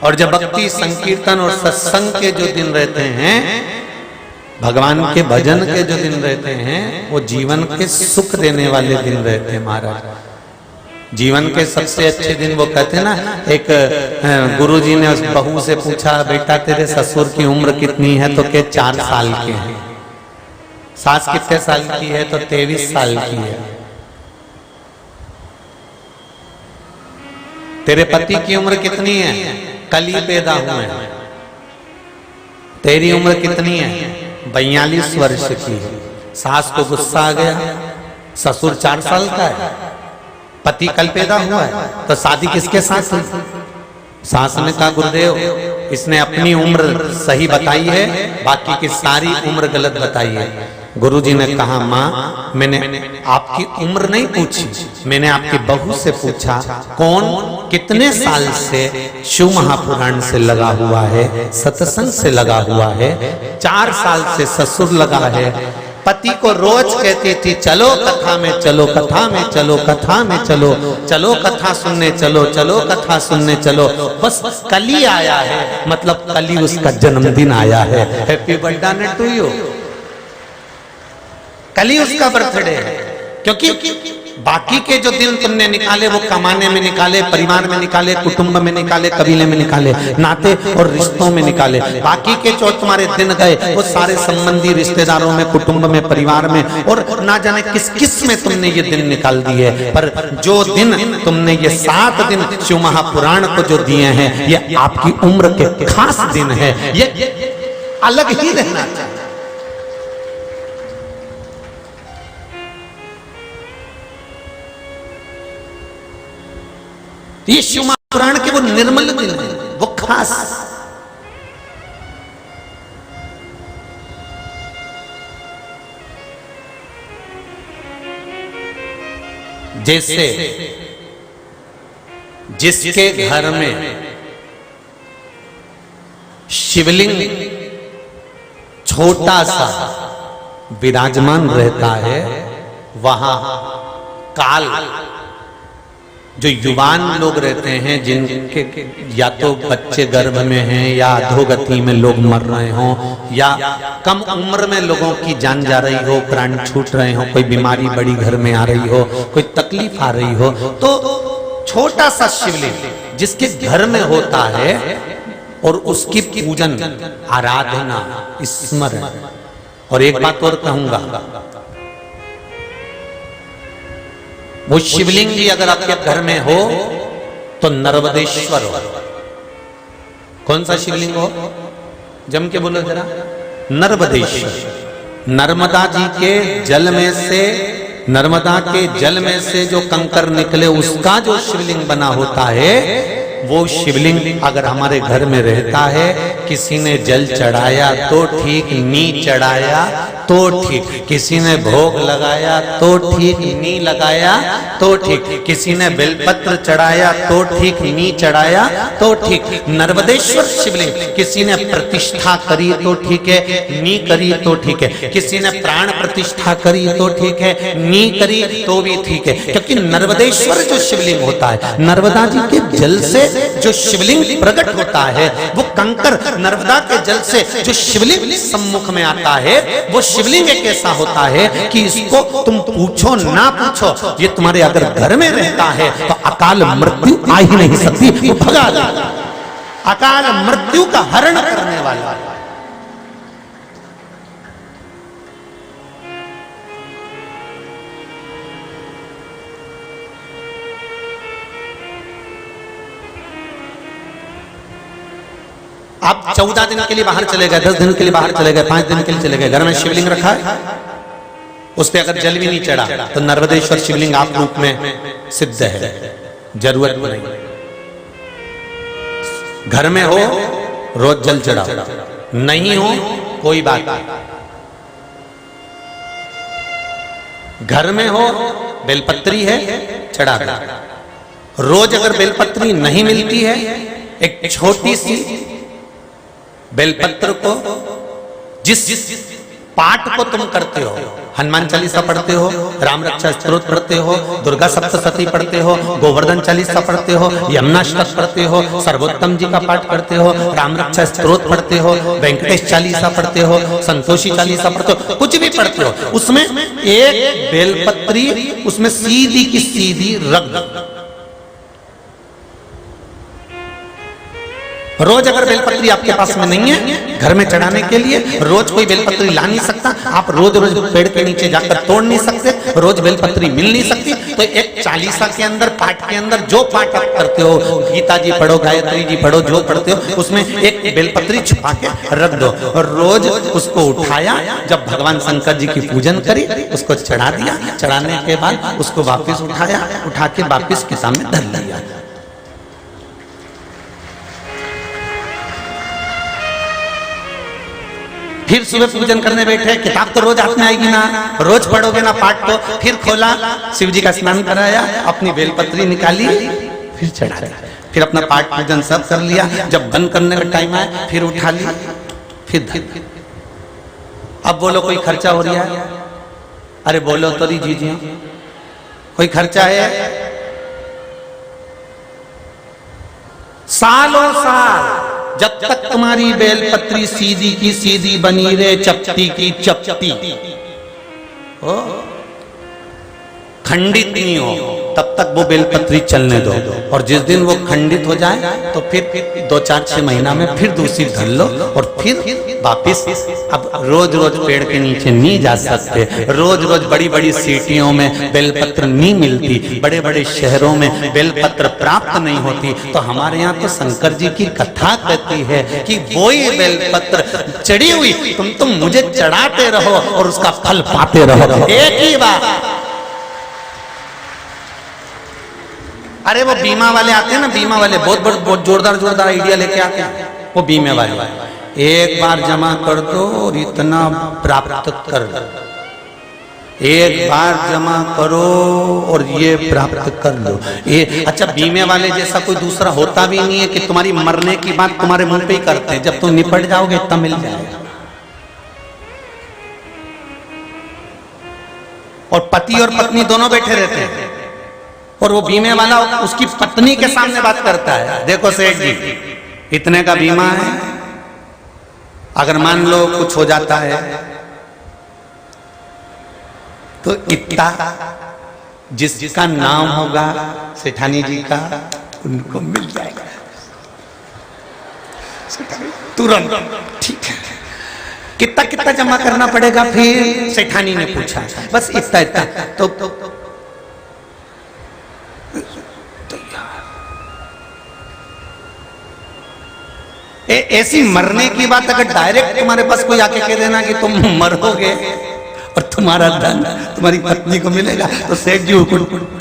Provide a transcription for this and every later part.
और जब भक्ति संकीर्तन और सत्संग के जो दिन रहते हैं, भगवान के भजन के जो दिन रहते हैं, वो जीवन के सुख देने वाले दिन रहते हैं महाराज। जीवन के सबसे अच्छे दिन वो कहते हैं ना, एक गुरुजी ने उस बहू से पूछा, बेटा तेरे ससुर की उम्र कितनी है? तो के 4 साल के हैं। सास कितने साल की है? तो 23 साल की है। तेरे पति की उम्र कितनी है? कल ही पैदा हुए हैं। तेरी उम्र कितनी है? 42 वर्ष की है। सास को गुस्सा आ गया, ससुर 4 साल का है, पति कल पैदा हुआ है, तो शादी किसके साथ हुई? सास ने कहा गुरुदेव इसने अपनी उम्र सही बताई है, बाकी की सारी उम्र गलत बताई है। गुरुजी ने कहा माँ मैंने आपकी उम्र नहीं पूछी, मैंने आपकी बहू से पूछा कौन कितने साल से शिव महापुराण से लगा हुआ है, सत्संग से लगा हुआ है। 4 साल से ससुर लगा है। पति को रोज कहती थी चलो कथा में चलो, कथा में चलो, कथा में चलो, चलो कथा सुनने चलो, चलो कथा सुनने चलो। बस कल ही आया है, मतलब कल ही उसका जन्मदिन आया है। Happy birthday to you. कल ही उसका बर्थडे है, क्योंकि बाकी के जो दिन तुमने निकाले वो कमाने में निकाले, परिवार में निकाले, कुटुंब में निकाले, कबीले में निकाले, नाते और रिश्तों में निकाले। बाकी के जो तुम्हारे दिन गए वो सारे संबंधी रिश्तेदारों में, कुटुंब में, परिवार में, और ना जाने किस किस में तुमने ये दिन निकाल दिए। पर जो दिन तुमने ये 7 दिन शिव महापुराण को जो दिए हैं, ये आपकी उम्र के खास दिन है, ये अलग ही रहना चाहिए। ये शिव महापुराण के वो निर्मल दिन है, वो खास। जैसे जिसके घर में शिवलिंग छोटा सा विराजमान रहता है, वहां काल जो युवान लोग रहते हैं, जिनके या तो बच्चे गर्भ में हैं, या अधोगति में लोग मर रहे हों, या कम उम्र में लोगों की जान जा रही हो, प्राण छूट रहे हो, कोई बीमारी बड़ी घर में आ रही हो, कोई तकलीफ आ रही हो, तो छोटा सा शिवलिंग जिसके घर में होता है और उसकी पूजन, आराधना, स्मरण। और एक बात और कहूंगा, वो शिवलिंग भी अगर आपके घर में हो तो नर्मदेश्वर हो। कौन सा शिवलिंग हो? जम के बोलो जरा। नर्मदेश्वर। नर्मदा जी के जल में से, नर्मदा के जल में से जो कंकर निकले उसका जो शिवलिंग बना होता है, वो शिवलिंग अगर हमारे घर में रहता है, किसी ने जल चढ़ाया तो ठीक, नी चढ़ाया तो ठीक, किसी ने भोग लगाया तो ठीक, नी लगाया तो ठीक, किसी ने बेलपत्र चढ़ाया तो ठीक, नी चढ़ाया तो ठीक। नर्मदेश्वर शिवलिंग किसी ने प्रतिष्ठा करी तो ठीक है, नी करी तो ठीक है, किसी ने प्राण प्रतिष्ठा करी तो ठीक है, नी करी तो भी ठीक है। क्योंकि नर्मदेश्वर जो शिवलिंग होता है, नर्मदा जी के जल से जो शिवलिंग प्रकट होता है, वो कंकर नर्मदा के जल से जो शिवलिंग सम्मुख में आता है, वो शिवलिंग एक ऐसा होता है कि इसको तुम पूछो ना पूछो, ये तुम्हारे अगर घर में रहता है तो अकाल मृत्यु आ ही नहीं सकती, वो भगा देगा। अकाल मृत्यु का हरण करने वाला। आप 14 दिन के लिए बाहर चले गए, 10 दिन के लिए बाहर चले गए, 5 दिन के लिए चले गए, घर में शिवलिंग रखा है, उस पर अगर जल भी नहीं चढ़ा तो नर्मदेश्वर शिवलिंग आप रूप में सिद्ध है, जरूरत नहीं। घर में हो रोज जल चढ़ाओ, नहीं हो कोई बात नहीं। घर में हो बेलपत्री है चढ़ा दो। रोज अगर बेलपत्री नहीं मिलती है, एक छोटी सी बेलपत्र को जिस पाठ को तुम करते हो, हनुमान चालीसा पढ़ते हो, राम रक्षा स्तोत्र पढ़ते हो, दुर्गा सप्तशती पढ़ते हो, गोवर्धन चालीसा पढ़ते हो, यमुनाष्टक पढ़ते हो, सर्वोत्तम जी का पाठ करते हो, राम रक्षा स्तोत्र पढ़ते हो, वेंकटेश चालीसा पढ़ते हो, संतोषी चालीसा पढ़ते हो, कुछ भी पढ़ते हो, उसमें एक बेलपत्री उसमें सीधी की सीधी रख दो। रोज अगर बेलपत्री आपके पास में नहीं है घर में चढ़ाने के लिए, रोज कोई बेलपत्री ला नहीं सकता, आप रोज रोज पेड़ के नीचे जाकर तोड़ नहीं सकते, रोज बेलपत्री मिल नहीं सकती, तो एक चालीसा के अंदर पाठ के अंदर जो पाठ आप करते हो, गीता जी पढ़ो, गायत्री जी पढ़ो, जो पढ़ते हो उसमें एक बेलपत्री छुपा के रख दो और रोज उसको उठाया, जब भगवान शंकर जी की पूजन करी उसको चढ़ा दिया, चढ़ाने के बाद उसको वापिस उठाया, उठा के वापिस किताब में धर लिया। फिर सुबह पूजन करने बैठे, किताब तो रोज हाथ में आएगी ना, रोज पढ़ोगे ना पाठ, तो फिर खोला, शिव जी का स्नान कराया, अपनी बेलपत्री निकाली, फिर चढ़ा दिया, फिर अपना पाठ पूजन सब कर लिया, जब बंद करने का टाइम आया फिर उठा लिया, फिर अब बोलो कोई खर्चा हो रहा है? अरे बोलो तो जी कोई खर्चा है? सालों साल जब तक तुम्हारी बेलपत्री सीधी की सीधी बनी रहे, चपटी की चपटी हो, खंडित नहीं हो, तब तक वो बेलपत्री चलने दो, और जिस दिन वो खंडित हो जाए तो फिर 2-4-6 महीना में फिर दूसरी धर लो और फिर वापिस। अब रोज रोज पेड़ के नीचे नहीं जा सकते, रोज रोज बड़ी बड़ी सिटियों में बेलपत्र नहीं मिलती, बड़े बड़े शहरों में बेलपत्र प्राप्त नहीं होती, तो हमारे यहाँ तो शंकर जी की कथा कहती है कि वो ही बेलपत्र चढ़ी हुई तुम मुझे चढ़ाते रहो और उसका फल पाते रहो, एक ही बात। अरे वो बीमा वाले आते हैं ना, बीमा वाले बहुत जोरदार आइडिया लेके आते हैं, वो बीमे वाले एक बार जमा कर दो और इतना प्राप्त कर लो, एक बार जमा करो और ये प्राप्त कर लो। ये अच्छा, बीमे वाले जैसा कोई दूसरा होता भी नहीं है कि तुम्हारी मरने की बात तुम्हारे मुंह पे ही करते हैं, जब तुम निपट जाओगे तब मिल जाएगा। और पति और पत्नी दोनों बैठे रहते हैं और वो बीमे वाला उसकी पत्नी के सामने बात करता है, देखो सेठ जी इतने का बीमा है, अगर मान लो कुछ हो जाता है तो इतना जिसका नाम होगा सेठानी जी का उनको मिल जाएगा तुरंत। ठीक है, कितना कितना जमा करना पड़ेगा? फिर सेठानी ने पूछा, बस इतना इतना। तो ऐसी मरने की बात अगर डायरेक्ट तुम्हारे पास कोई आके कह देना कि तुम मरोगे और तुम्हारा धन तुम्हारी पत्नी को मिलेगा, तो सेठ जी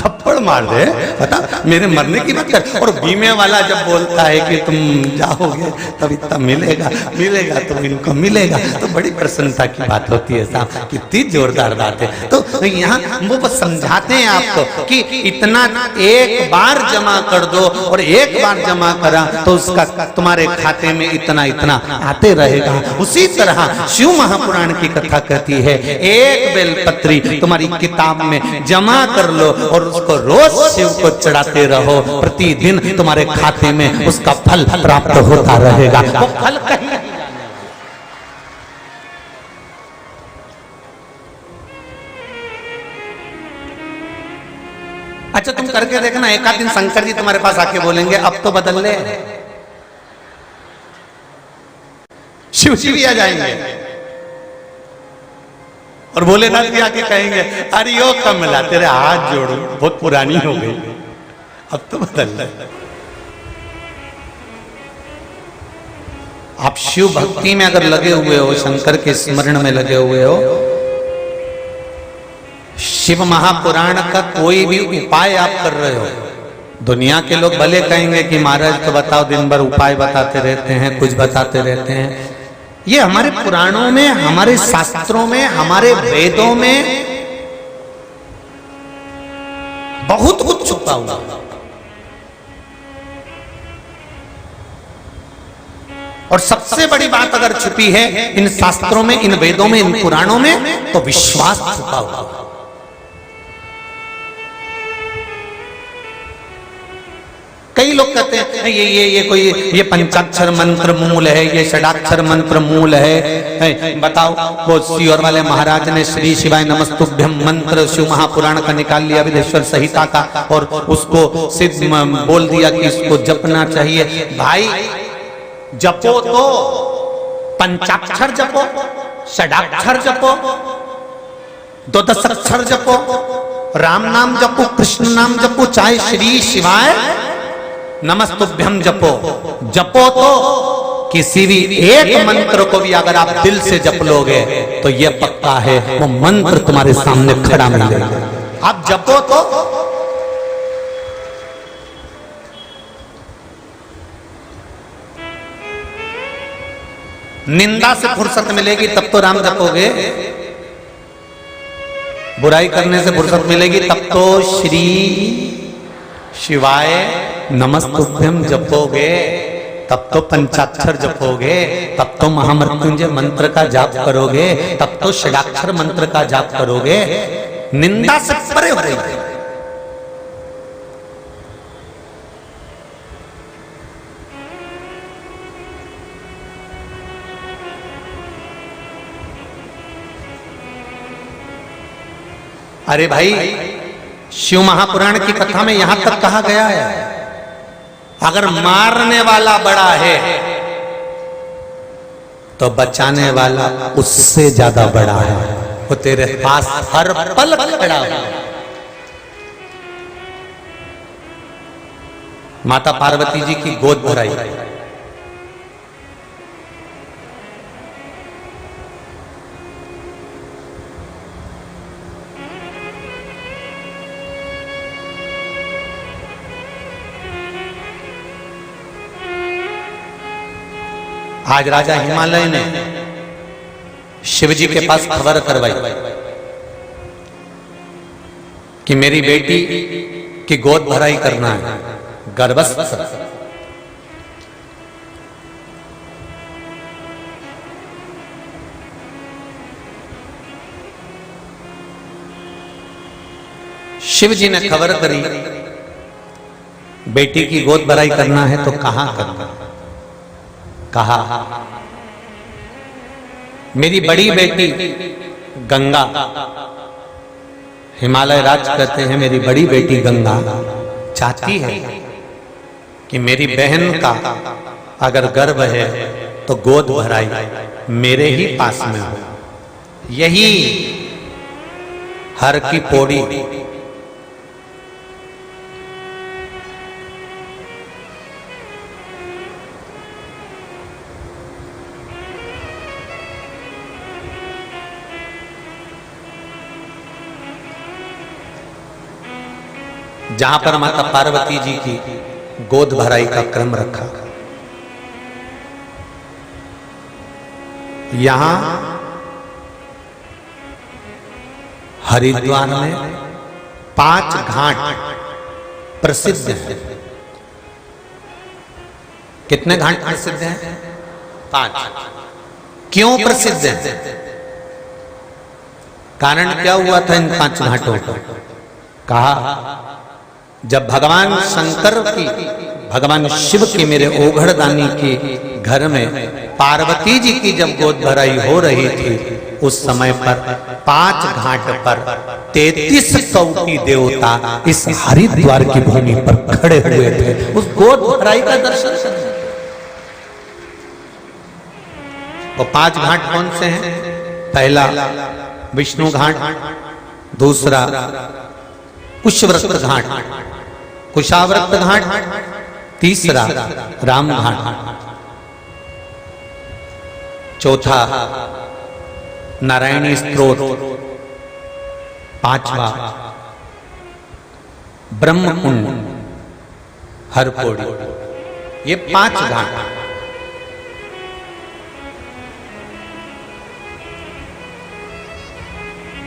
थप्पड़ मार दे, पता मेरे मरने की बात कर। और बीमे वाला जब बोलता है कि तुम जाओगे तब इतना मिलेगा तो इनको मिलेगा, तो बड़ी प्रसन्नता की बात होती है साहब, कितनी जोरदार बात है। तो यहाँ वो बस समझाते हैं आपको कि इतना एक बार जमा कर दो, और एक बार जमा करा तो उसका तुम्हारे खाते में इतना इतना आते रहेगा। उसी तरह शिव महापुराण की कथा कहती है, एक बेलपत्री तुम्हारी किताब में जमा कर लो और उसको रोज शिव को चढ़ाते रहो, प्रतिदिन तुम्हारे खाते में उसका फल प्राप्त होता रहेगा। वो फल कहीं नहीं जाने वाला। अच्छा तुम करके देखना, एक आध दिन शंकर जी तुम्हारे पास आके बोलेंगे अब तो बदल ले, शिव जी भी आ जाएंगे और भोलेनाथ भी आके कहेंगे अरे यो कमला तेरे हाथ जोड़ो, बहुत पुरानी हो गई, अब तो बदल ले। आप शिव भक्ति में अगर लगे हुए हो, शंकर के स्मरण में लगे हुए हो, शिव महापुराण का कोई भी उपाय आप कर रहे हो, दुनिया के लोग भले कहेंगे कि महाराज तो बताओ, दिन भर उपाय बताते रहते हैं, कुछ बताते रहते हैं, ये हमारे पुराणों में, हमारे शास्त्रों में, हमारे वेदों में बहुत कुछ छुपा हुआ। और सबसे बड़ी बात अगर छुपी है इन शास्त्रों में, इन वेदों में, इन पुराणों में, तो विश्वास छुपा हुआ। कई लोग कहते हैं ये पंचाक्षर मंत्र मूल है, ये षडाक्षर मंत्र मूल है। बताओ, वो सियोर वाले महाराज ने श्री शिवाय नमस्तुभ्यम मंत्र शिव महापुराण का निकाल लिया, विदेश्वर संहिता का, और उसको सिद्ध बोल दिया कि इसको जपना चाहिए। भाई जपो तो पंचाक्षर जपो, षडाक्षर जपो, द्वादशाक्षर जपो, राम नाम जपो, कृष्ण नाम जपो, चाहे श्री शिवाय नमस्तुभ्यम जपो। जपो तो किसी भी एक मंत्र को भी अगर आप दिल से जप लोगे तो यह पक्का है वो मंत्र तुम्हारे सामने खड़ा मिलेगा। आप जपो तो निंदा से फुर्सत मिलेगी तब तो राम जपोगे, बुराई करने से फुर्सत मिलेगी तब तो श्री शिवाय नमस्तुभ्यम जपोगे, तब तो पंचाक्षर जपोगे, तब तो महामृत्युंजय मंत्र का जाप करोगे, तब तो षडाक्षर मंत्र का जाप करोगे। निंदा से परे हो रही है। अरे भाई, शिव महापुराण की कथा में यहां तक कहा गया है, अगर मारने वाला बड़ा है तो बचाने वाला उससे ज्यादा बड़ा है, वो तेरे पास हर पल खड़ा है। माता पार्वती जी की गोद भराई, आज राजा हिमालय ने शिव जी के पास खबर करवाई कि मेरी बेटी की गोद भराई करना है, गर्भस्थ। शिव जी ने खबर करी बेटी की गोद भराई करना है तो कहां करना। कहा मेरी बड़ी बेटी गंगा, हिमालय राज कहते हैं, मेरी बड़ी बेटी गंगा चाहती है कि मेरी बहन का अगर गर्भ है तो गोद भराई मेरे ही पास में हो। यही हर की पौड़ी जहां पर माता पार्वती जी की गोद भराई का क्रम रखा। यहां हरिद्वार में 5 घाट प्रसिद्ध हैं। कितने घाट प्रसिद्ध हैं? 5। क्यों प्रसिद्ध हैं? कारण क्या हुआ था इन 5 घाटों को? कहा जब भगवान शंकर की, भगवान शिव की, मेरे ओघड़दानी के घर में पार्वती जी की जब गोद भराई हो रही थी, उस समय पर 5 घाट पर 33 कौटी देवता इस हरिद्वार की भूमि पर खड़े हुए थे उस गोद भराई का दर्शन करने। वो 5 घाट कौन से हैं? पहला विष्णु घाट, दूसरा कुशव्रत घाट, कुशाव्रत घाट, तीसरा राम घाट, चौथा नारायणी स्तोत्र, 5वां ब्रह्म कुंड हर पौड़ी। ये 5 घाट।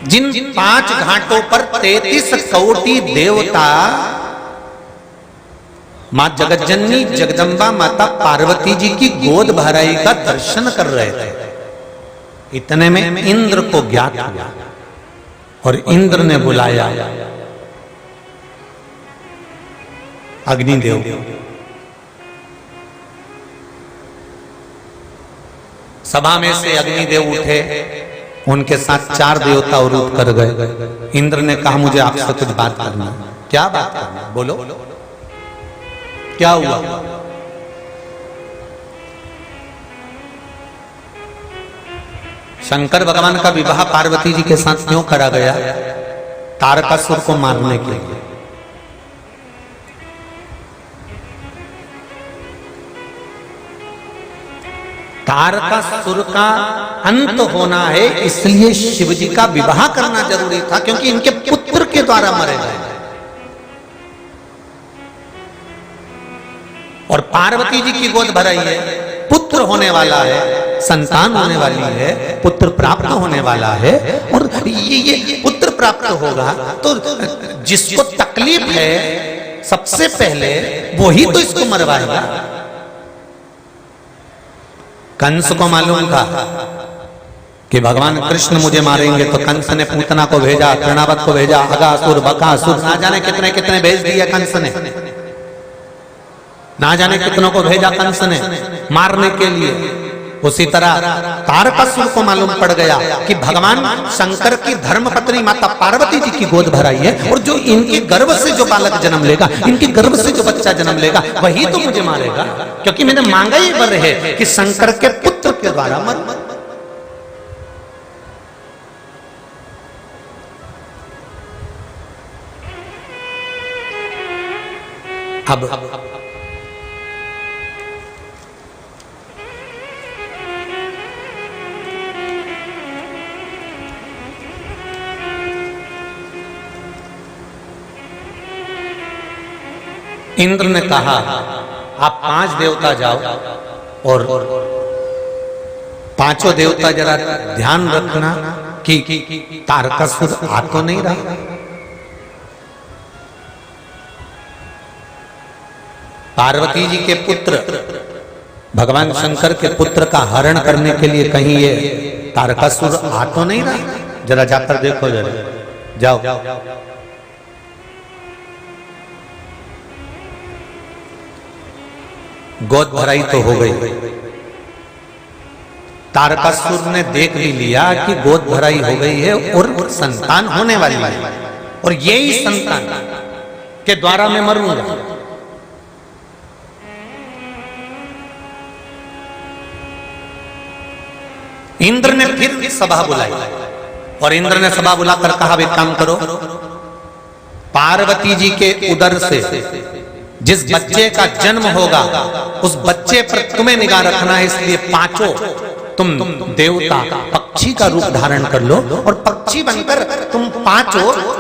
जिन 5 घाटों पर 33 कौटी देवता मां जगतजननी जगदम्बा माता पार्वती जी की गोद भराई का दर्शन कर रहे थे। इतने में इंद्र को ज्ञात हुआ और इंद्र ने बुलाया अग्निदेव। सभा में से अग्निदेव उठे, उनके साथ 4 देवता और उठ कर गए। इंद्र ने कहा मुझे आपसे कुछ बात करना। क्या बात करना, बोलो क्या हुआ? शंकर भगवान का विवाह पार्वती जी के साथ क्यों करा गया? तारकासुर को मारने के लिए। तारकासुर का अंत होना है, इसलिए शिव जी का विवाह करना जरूरी था, क्योंकि इनके पुत्र के द्वारा मरे गए। और पार्वती जी की गोद भराई है, पुत्र होने वाला है, संतान होने वाली है, पुत्र प्राप्त होने वाला है। और ये पुत्र प्राप्त होगा तो जिसको तकलीफ है सबसे पहले वही तो इसको मरवाएगा। कंस को मालूम था कि भगवान कृष्ण मुझे मारेंगे, तो कंस ने पूतना को भेजा, तृणावत को भेजा, अगासुर, बकासुर, ना जाने कितने कितने भेज दिया कंस ने, ना जाने कितनों को भेजा कंस ने मारने के लिए। उसी तरह तारकासुर को मालूम पड़ गया कि भगवान शंकर की धर्मपत्नी माता पार्वती जी की गोद भराई है, और जो इनके गर्भ से जो बालक जन्म लेगा, इनके गर्भ से जो बच्चा जन्म लेगा, वही तो मुझे मारेगा, क्योंकि मैंने मांगा ही वर है कि शंकर के पुत्र के द्वारा मर। अब इंद्र ने कहा आप 5 देवता जाओ और 5 देवता जरा ध्यान रखना कि तारकासुर आ तो नहीं रहा। पार्वती जी के पुत्र भगवान शंकर के पुत्र का हरण करने के लिए कहीं ये तारकासुर आ तो नहीं रहा। जरा जाकर देखो, जरा जाओ। गोद भराई तो हो गई। तारकासुर ने देख भी लिया कि गोद भराई हो गई है और संतान होने वाली है, और यही संतान के द्वारा मैं मरूंगा। इंद्र ने फिर सभा बुलाई, और इंद्र ने सभा बुलाकर कहा एक काम करो, पार्वती जी के उदर से जिस बच्चे का जन्म होगा उस बच्चे पर तुम्हें निगाह रखना है, इसलिए 5 तुम देवता पक्षी का रूप धारण कर लो, और पक्षी बनकर तुम 5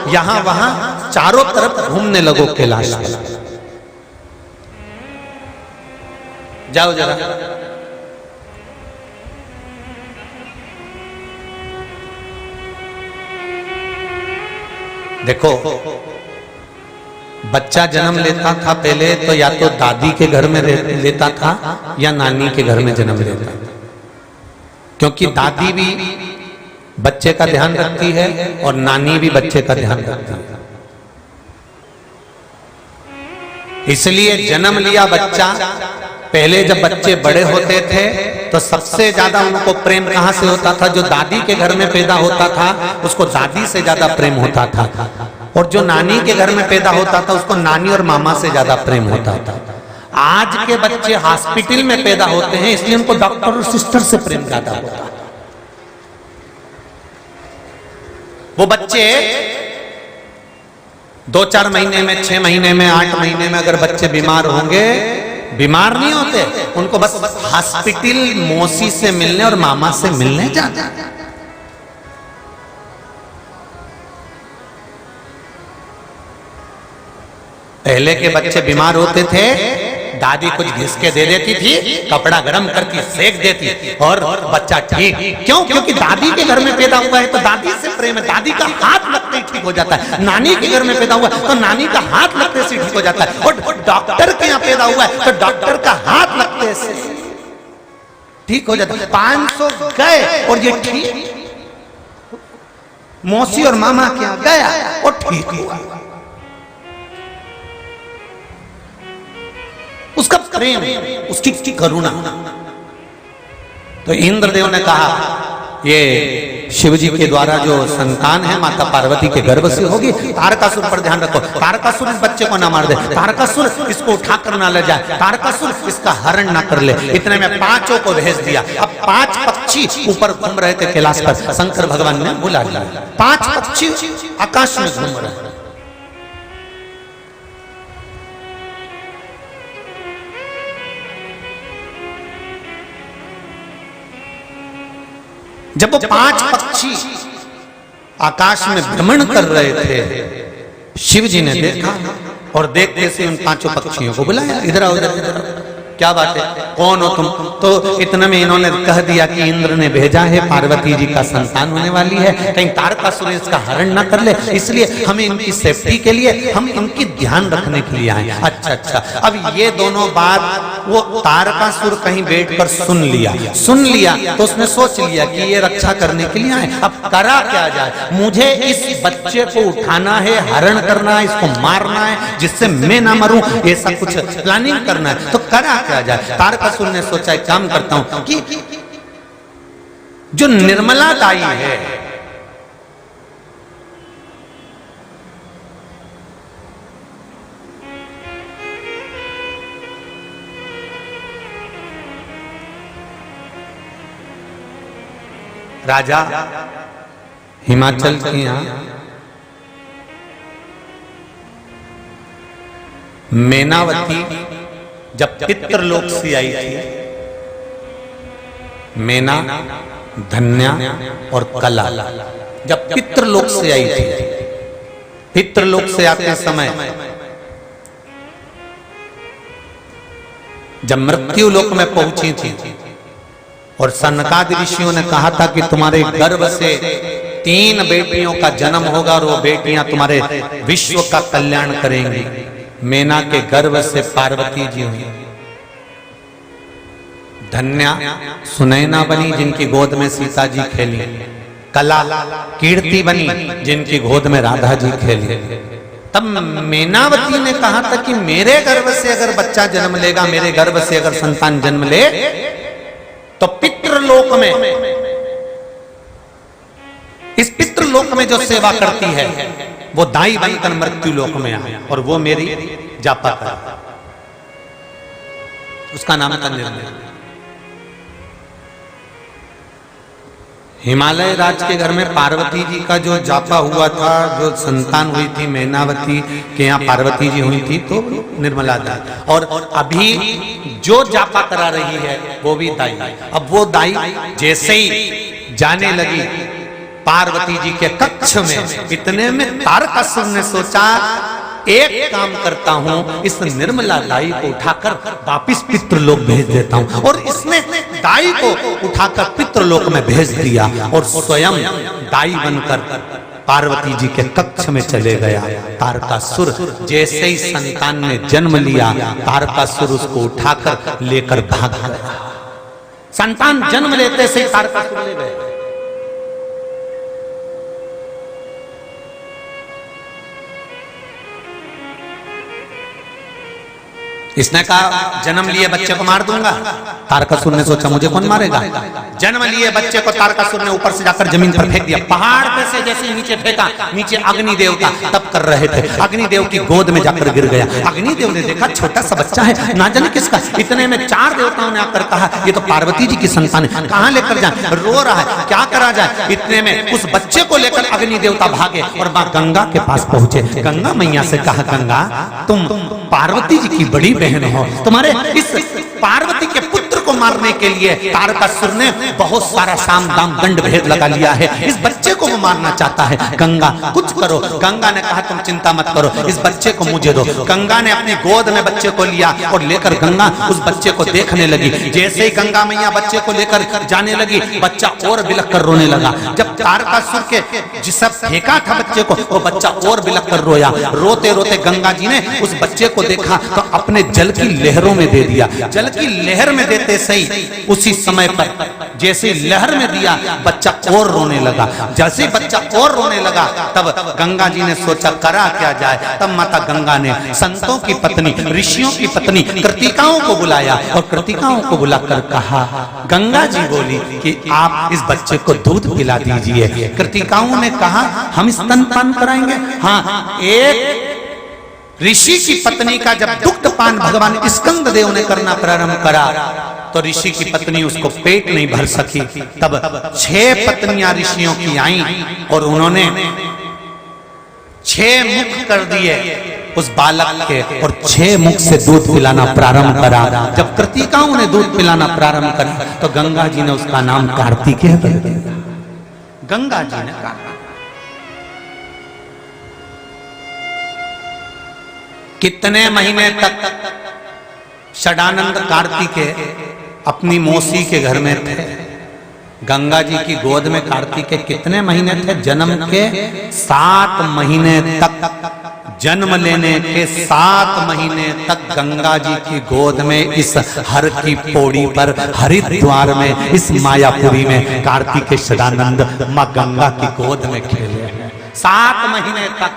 यहां वहां चारों तरफ घूमने लगो कैलाश में। जाओ जरा। देखो, बच्चा जन्म लेता था पहले तो या तो दादी के घर में लेता था या नानी के घर में जन्म लेता था, क्योंकि दादी भी बच्चे का ध्यान रखती है और नानी भी बच्चे का ध्यान रखती है। इसलिए जन्म लिया बच्चा, पहले जब बच्चे बड़े होते थे तो सबसे ज्यादा उनको प्रेम कहां से होता था? जो दादी के घर में पैदा होता था उसको दादी से ज्यादा प्रेम होता था, और जो नानी के घर में पैदा होता था उसको नानी और मामा से ज्यादा प्रेम होता था। आज के बच्चे हॉस्पिटल में पैदा होते हैं, इसलिए उनको डॉक्टर और सिस्टर से प्रेम ज्यादा होता है। वो बच्चे 2-4 महीने में, 6 महीने में, 8 महीने में अगर बच्चे बीमार होंगे, बीमार नहीं होते, उनको बस हॉस्पिटल मौसी से मिलने और मामा से मिलने जाते। पहले के बच्चे बीमार होते थे, दादी कुछ घिस के दे देती थी, कपड़ा गर्म करके सेक देती और बच्चा ठीक। क्यों? क्योंकि दादी के घर में पैदा हुआ है तो दादी से प्रेम है, दादी का हाथ लगते ही ठीक हो जाता है। नानी के घर में पैदा हुआ है तो नानी का हाथ लगते से ठीक हो जाता है। और डॉक्टर के यहाँ पैदा हुआ है तो डॉक्टर का हाथ लगते से ठीक हो जाता है। 500 गए और ये ठीक, मौसी और मामा के यहाँ गया और ठीक हुआ। उसका प्रेम, उसकी करुणा। तो इंद्रदेव ने कहा ये शिव जी के द्वारा जो संतान है माता पार्वती के गर्भ से होगी। तारकासुर पर ध्यान रखो, तारकासुर इस बच्चे को ना मार दे, तारकासुर इसको उठाकर ना ले जाए, तारकासुर इसका हरण ना कर ले। इतने में 5 को भेज दिया। अब 5 पक्षी ऊपर घूम रहे थे कैलाश पर, शंकर भगवान ने बुला लिया। 5 पक्षी आकाश में घूम रहे। जब वो 5 पक्षी आकाश में भ्रमण कर रहे थे, शिव जी ने देखा और देखते से उन 5 पक्षियों को बुलाया, इधर आओ, इधर। क्या बात है, कौन हो तुम? तो इतने में इन्होंने कह दिया कि इंद्र ने भेजा है, पार्वती जी का संतान होने वाली है, कहीं तारकासुर इसका हरण ना कर ले, इसलिए हमें इनकी सेफ्टी के लिए हम इनकी ध्यान रखने के लिए आए। अच्छा, अब ये दोनों बात वो तारकासुर कहीं बैठकर सुन लिया तो उसने सोच लिया कि ये रक्षा करने के लिए आए। अब करा क्या जाए, मुझे इस बच्चे को उठाना है, हरण करना है, इसको मारना है जिससे मैं ना मरूं, ऐसा कुछ प्लानिंग करना है। तो करा क्या जाए? तारकासुर ने सोचा एक काम करता हूं कि जो निर्मला दाई है, राजा हिमाचल के यहाँ मैनावती जब पितृलोक से आई थी, मैना, धन्या और कला जब पितृलोक से आई थी, पितृलोक से आते समय जब मृत्यु लोक में पहुंची थी और सनकादि ऋषियों ने कहा था कि तुम्हारे गर्भ से 3 बेटियों का जन्म होगा और वो बेटियां तुम्हारे विश्व का कल्याण करेंगी। मैना के गर्भ से पार्वती जी हुई, धन्या सुनैना बनी जिनकी गोद में सीता जी खेली, कला कीर्ति बनी जिनकी गोद में राधा जी खेली। तब मैनावती ने कहा था कि मेरे गर्भ से अगर बच्चा जन्म लेगा, मेरे गर्भ से अगर संतान जन्म ले तो पितृलोक में, इस पितृलोक में जो सेवा करती है वो दाई बनकर मृत्यु लोक में आए और वो मेरी जापा कर, उसका नाम था निर्णय। हिमालय राज के घर में पार्वती जी का जो जापा हुआ था, जो संतान हुई थी मैनावती के यहाँ पार्वती जी हुई थी, तो निर्मला दाई। और अभी जो जापा करा रही है वो भी दाई। अब वो दाई जैसे ही जाने लगी पार्वती जी के कक्ष में, इतने में तारकासुर ने सोचा एक काम करता हूं, इस निर्मला दाई को उठाकर वापिस पितृलोक भेज देता हूं। और इसने दाई को उठाकर पितृलोक में भेज दिया और स्वयं दाई बनकर पार्वती जी के कक्ष में चले गया। तारकासुर जैसे ही संतान ने जन्म लिया, तारकासुर उसको उठाकर लेकर भाग गया। संतान जन्म लेते से तारकासुर ले गए। इसने कहा जन्म लिए बच्चे को मार दूंगा। तारकासुर ने सोचा मुझे कौन मारेगा। जन्म लिए बच्चे को तारकासुर ने ऊपर से जाकर जमीन पर फेंक दिया। पहाड़ पे से जैसे नीचे फेंका, नीचे अग्नि देवता तप कर रहे थे, अग्नि देव की गोद में जाकर गिर गया। अग्नि देव ने देखा छोटा सा बच्चा है, ना जाने किसका। इतने में 4 देवताओं ने आकर कहा ये तो पार्वती जी की संतान है, कहाँ लेकर जाए, रो रहा है, क्या करा जाए। इतने में उस बच्चे को लेकर अग्नि देवता भागे और मां गंगा के पास पहुंचे। गंगा मैया से कहा गंगा तुम पार्वती जी की बड़ी बहन हो, तुम्हारे इस पार्वती के पुत्र को मारने के लिए तारकासुर ने बहुत सारा साम दाम दंड भेद लगा लिया है। इस बच्चे को वो मारना चाहता है। गंगा कुछ करो। गंगा ने कहा तुम चिंता मत करो, इस बच्चे को मुझे दो। गंगा ने अपनी गोद में बच्चे को लिया और लेकर गंगा उस बच्चे को देखने लगी। जैसे ही गंगा मैया बच्चे को लेकर जाने लगी, बच्चा और बिलख कर रोने लगा। जब तारकासुर के जिस फेंका था बच्चे को, वो बच्चा और बिलख कर रोया। रोते रोते गंगा जी ने उस बच्चे को देखा तो अपने जल की लहरों में दे दिया। जल की लहर में देते सही उसी समय पर जैसे लहर में दिया, बच्चा और रोने लगा। जैसे बच्चा और रोने लगा तब गंगा जी ने सोचा करा क्या जाए। तब माता गंगा ने संतों की पत्नी, ऋषियों की पत्नी कृतिकाओं को बुलाया और कृतिकाओं को बुलाकर कहा, गंगा जी बोली कि आप इस बच्चे को दूध पिला दीजिए। कृतिकाओं ने कहा हम स्तनपान कराएंगे। हाँ, एक ऋषि की पत्नी का जब दुग्ध पान भगवान स्कंद देव ने करना प्रारंभ करा तो ऋषि की पत्नी उसको पेट नहीं भर सकी। तब 6 पत्नियां ऋषियों की आईं और उन्होंने 6 मुख कर दिए उस बालक के और 6 मुख से दूध पिलाना प्रारंभ करा। जब कृतिकाओं ने दूध पिलाना प्रारंभ करा तो गंगा जी ने उसका नाम कार्तिकेय कर दिया। गंगा जी ने कहा कितने महीने तक षडानंद कार्तिकेय अपनी मौसी के घर में थे। गंगा जी की गोद में कार्तिकेय कितने महीने थे? जन्म के 7 महीने तक। जन्म लेने के 7 महीने तक गंगा जी की गोद में इस हर की पौड़ी पर हरिद्वार में इस मायापुरी में कार्तिकेय षडानंद मां गंगा की गोद में खेले 7 महीने तक।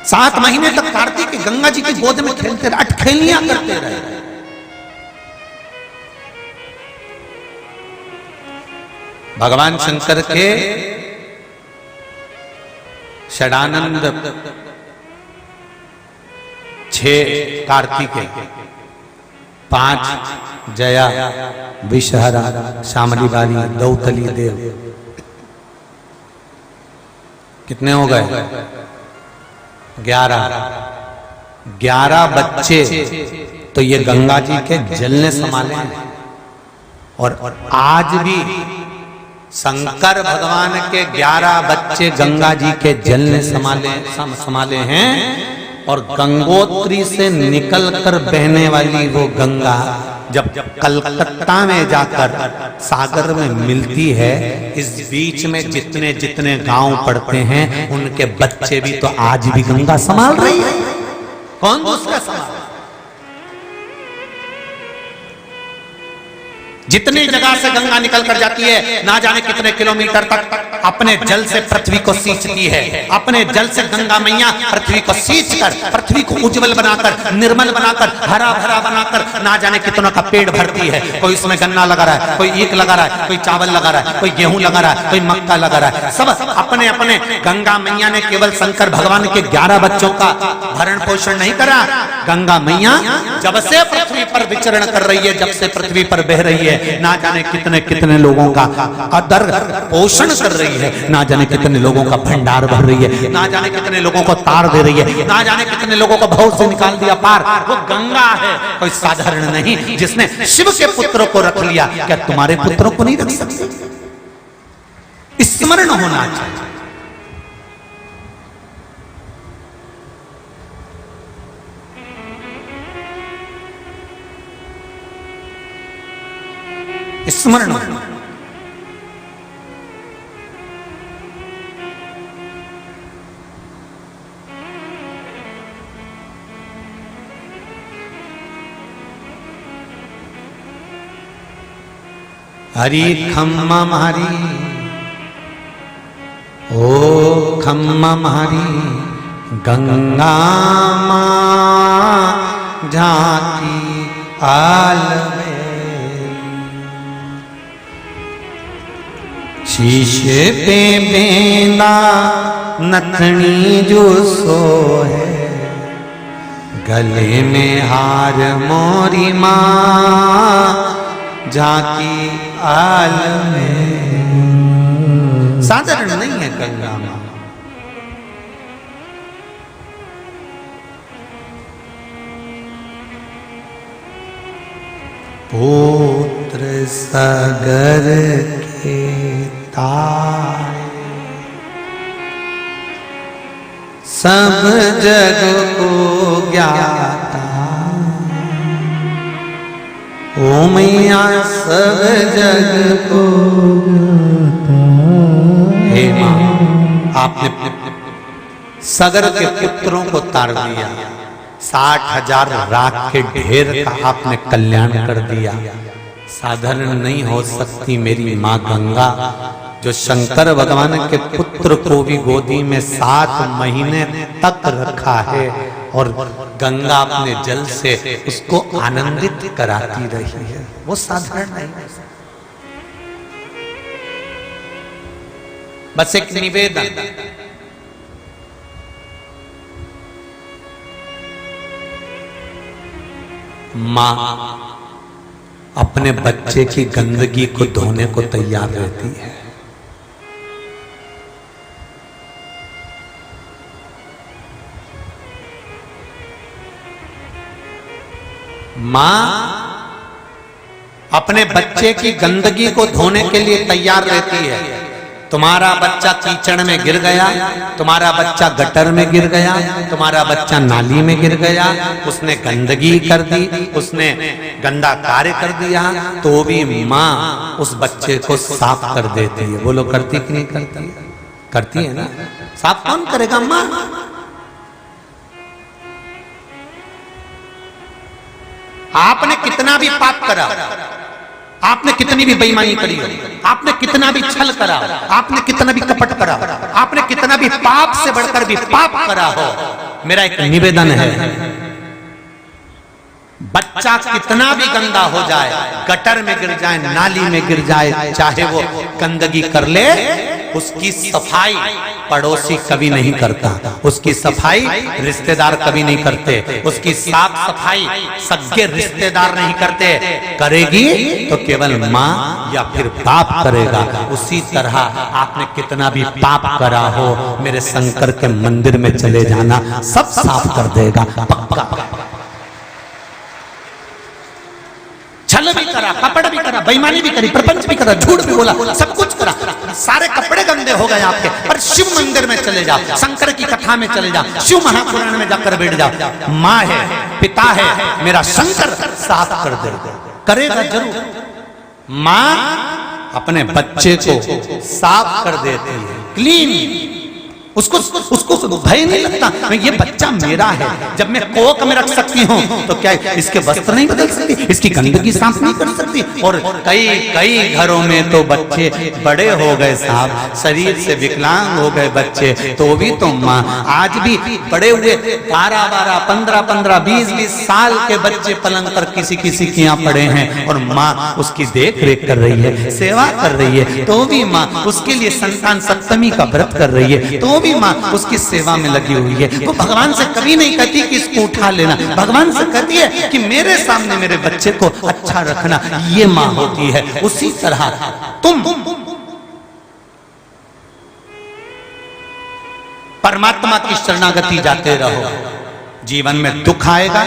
सात महीने तक कार्तिक गंगा जी की गोद में खेलते रहे, अटखेलियां करते रहे। भगवान शंकर के षडानंद 6 कार्तिकेय, 5 जया, विषहरा, शामली बाली, दौतली देव। कितने हो गए? 11 बच्चे तो ये गंगा जी के जल ने संभाले हैं। और आज भी शंकर भगवान के 11 बच्चे गंगा जी के जल ने संभाले हैं। और गंगोत्री से निकलकर बहने वाली वो गंगा जब कलकत्ता में जाकर सागर में मिलती है, इस बीच में जितने जितने गांव पड़ते हैं उनके बच्चे भी तो आज भी गंगा संभाल रही है। कौन दूसरा संभाल? जितनी जगह से गंगा निकल कर जाती है, ना जाने कितने किलोमीटर तक अपने जल से पृथ्वी को सींचती है। अपने जल से गंगा मैया पृथ्वी को सींचकर, पृथ्वी को उज्जवल बनाकर, निर्मल बनाकर, हरा भरा बनाकर ना जाने कितनों का पेड़ भरती है। कोई इसमें गन्ना लगा रहा है, कोई ईख लगा रहा है, कोई चावल लगा रहा है, कोई गेहूं लगा रहा है, कोई मक्का लगा रहा है। सब अपने अपने गंगा मैया ने केवल शंकर भगवान के 11 बच्चों का भरण पोषण नहीं करा। गंगा मैया जब से पृथ्वी पर विचरण कर रही है, जब से पृथ्वी पर बह रही है, ना जाने कितने कितने लोगों का आदर पोषण कर रही है, ना जाने कितने लोगों का भंडार भर रही है, ना जाने कितने लोगों को तार दे रही है, ना जाने कितने लोगों को भव से निकाल दिया पार। वो गंगा है, कोई साधारण नहीं, जिसने शिव के पुत्रों को रख लिया। क्या तुम्हारे पुत्रों को नहीं रख सकती? स्मरण होना चाहिए। स्मरण। हरि खम्मा हरि, ओ खम्मा हरि, गंगा मां झांकी आलवे, शीशे पे बेंदा नथनी जो सोहे, गले में हार मोरी माँ झांकी आल में। साधारण नहीं है गंगा माँ। पुत्र सागर के तारे सब जग को ज्ञाता, ओ मैया सब जग को ज्ञाता। हे माँ, आपने सागर के पुत्रों को तार दिया, 60,000 राख के ढेर का आपने कल्याण कर दिया। साधारण नहीं हो सकती मेरी माँ गंगा, जो शंकर भगवान के पुत्र को भी गोदी में 7 महीने तक रखा है और गंगा अपने जल से उसको आनंदित कराती रही है, वो साधारण नहीं है। बस एक निवेदन, माँ अपने बच्चे की गंदगी को धोने को तैयार रहती है। माँ अपने बच्चे की गंदगी को धोने के लिए तैयार रहती है। तुम्हारा बच्चा कीचड़ में गिर गया, तुम्हारा बच्चा गटर में गिर गया, तुम्हारा बच्चा नाली में गिर गया, उसने गंदगी कर दी, उसने गंदा कार्य कर दिया, तो भी माँ उस बच्चे को साफ कर देती है। बोलो करती कि नहीं करती? करती है ना। साफ कौन करेगा? माँ। आपने कितना भी पाप करा, आपने कितनी भी बेईमानी करी हो, आपने कितना भी छल करा, आपने कितना भी कपट करा, आपने कितना भी पाप से बढ़कर भी पाप करा हो, मेरा एक निवेदन है, बच्चा कितना भी गंदा हो जाए, गटर में गिर जाए, नाली में गिर जाए, चाहे वो गंदगी कर ले, उसकी सफाई पड़ोसी कभी नहीं करता, उसकी सफाई रिश्तेदार कभी नहीं करते, उसकी साफ सफाई सगे रिश्तेदार नहीं करते। करेगी तो केवल माँ या फिर बाप करेगा। उसी तरह आपने कितना भी पाप करा हो, मेरे शंकर के मंदिर में चले जाना, सब साफ कर देगा, पक्का। छल भी करा, कपड़ भी करा, बेईमानी भी करी, प्रपंच भी करा, झूठ भी बोला, सब कुछ करा, सारे कपड़े गंदे हो गए आपके, पर शिव मंदिर में चले जाओ, शंकर की कथा में चले जाओ, शिव महापुराण में जाकर बैठ जाओ। माँ है, पिता है, मेरा शंकर साफ कर दे, करेगा जरूर। माँ अपने बच्चे को साफ कर देती है, क्लीन। उसको भय नहीं लगता, ये बच्चा मेरा है, जब मैं कोक में रख सकती हूँ तो क्या इसके वस्त्र नहीं बदल सकती, इसकी गंदगी साफ नहीं कर सकती। और कई घरों में तो बच्चे बड़े हो गए साहब, शरीर से विकलांग हो गए बच्चे, तो भी तो माँ आज भी बड़े हुए 12-12, 15-15, 20-20 साल के बच्चे पलंग पर किसी के यहाँ पड़े हैं और माँ उसकी देख रेख कर रही है, सेवा कर रही है, तो भी माँ उसके लिए संतान सप्तमी का व्रत कर रही है, तो भी माँ उसकी सेवा में लगी हुई है। वो भगवान से कभी नहीं कहती कि इसको उठा लेना, भगवान से कहती है कि मेरे सामने मेरे बच्चे को अच्छा रखना, ये माँ होती है। उसी तरह तुम परमात्मा की शरणागति जाते रहो, जीवन में दुख आएगा,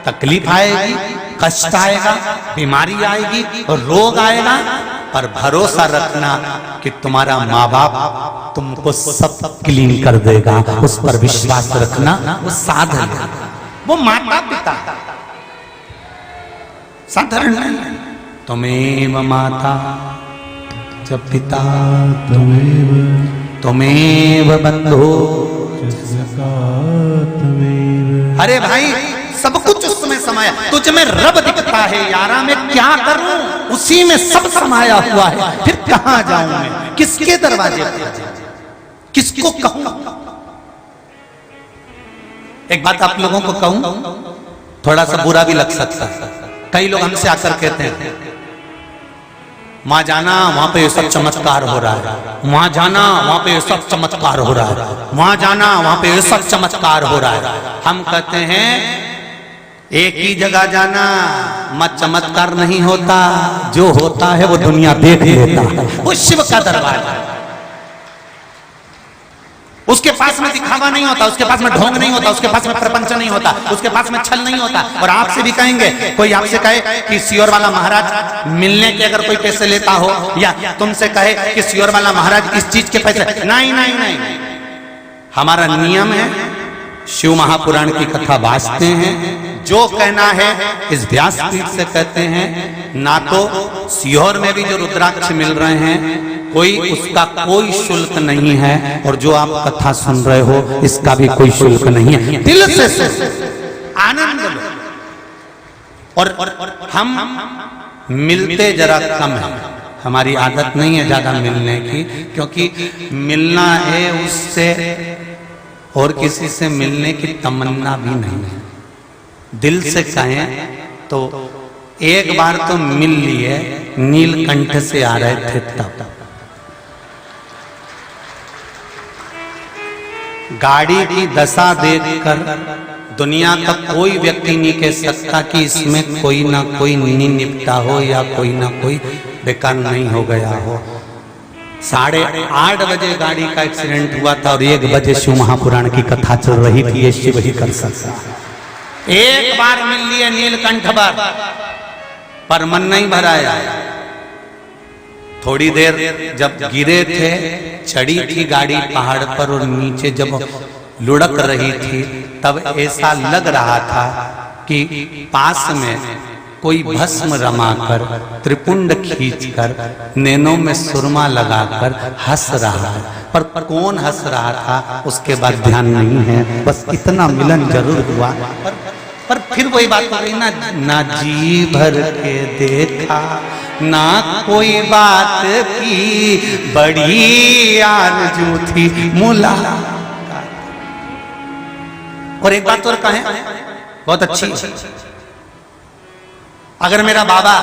तकलीफ आएगी, कष्ट आएगा, बीमारी आएगी और रोग आएगा, पर भरोसा रखना कि तुम्हारा माँ बाप तुमको सब क्लीन कर देगा, उस पर विश्वास रखना। वो साधन है, वो माता पिता साधारण नहीं। तुम्हें माता च पिता तुम्हें बंधु, अरे भाई सब कुछ उसमें समाया, तुझ में रब दिखता है यारा, मैं क्या करूं, उसी में सब समाया हुआ है, फिर कहां जाऊं मैं, किसके दरवाजे पर, किसको कहूं। एक बात आप लोगों को कहूं, थोड़ा सा बुरा भी लग सकता है। कई लोग हमसे आकर कहते हैं वहां जाना, वहां पे ये सब चमत्कार हो रहा है, वहां जाना, वहां पे ये सब चमत्कार हो रहा है, वहां जाना, वहां पे ये सब चमत्कार हो रहा है। हम कहते हैं एक ही जगह जाना मत, चमत्कार नहीं होता, जो होता है वो दुनिया देख लेता है। वो शिव का दरबार, उसके पास में दिखावा नहीं होता, उसके पास में ढोंग नहीं होता, उसके पास में प्रपंच नहीं होता, उसके पास में छल नहीं होता। और आपसे भी कहेंगे, कोई आपसे कहे कि सियोर वाला महाराज मिलने के अगर कोई पैसे लेता हो, या तुमसे कहे कि सियोर वाला महाराज इस चीज के पैसे, नहीं नहीं नहीं, हमारा नियम है, शिव महापुराण की कथा वाचते हैं, जो कहना है इस व्यासपीठ से कहते हैं। ना तो सीहोर में भी जो रुद्राक्ष मिल रहे हैं कोई उसका कोई शुल्क नहीं है, और जो आप कथा सुन रहे हो इसका भी कोई शुल्क नहीं है। दिल से आनंद लो। और हम मिलते जरा कम है, हमारी आदत नहीं है ज्यादा मिलने की, क्योंकि मिलना है उससे और किसी से मिलने की तमन्ना भी नहीं है। दिल से कहें तो एक बार तो मिल लिए, नीलकंठ से आ रहे थे तब। गाड़ी की दशा देखकर दुनिया का कोई व्यक्ति नहीं कह सकता कि इसमें कोई ना कोई नहीं निपटा हो या कोई ना कोई बेकार नहीं हो गया हो। 8:30 बजे गाड़ी का एक्सीडेंट हुआ था और 1 बजे शिव महापुराण की कथा चल रही थी। ये शिव ही कर सकता। एक बार मिल लिए नीलकंठ पर मन नहीं भराया। थोड़ी देर जब गिरे थे, चढ़ी थी गाड़ी पहाड़ पर और नीचे जब लुढ़क रही थी, तब ऐसा लग रहा था कि पास में कोई भस्म रमाकर, त्रिपुंड खींचकर, नैनों में सुरमा लगाकर हंस रहा है। पर कौन हंस रहा था उसके बाद ध्यान नहीं है, बस इतना मिलन जरूर हुआ। पर फिर वही बात हो गई ना जी भर के देखा, ना कोई बात की, बड़ी आरज़ू थी मुलाकात। और एक बात और कहें, बहुत अच्छी, अगर मेरा बाबा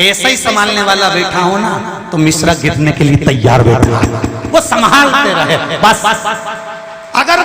ऐसा ही संभालने वाला बैठा हो ना, तो मिश्रा गिरने के लिए तैयार बैठा, वो संभालते रहे बस। अगर वो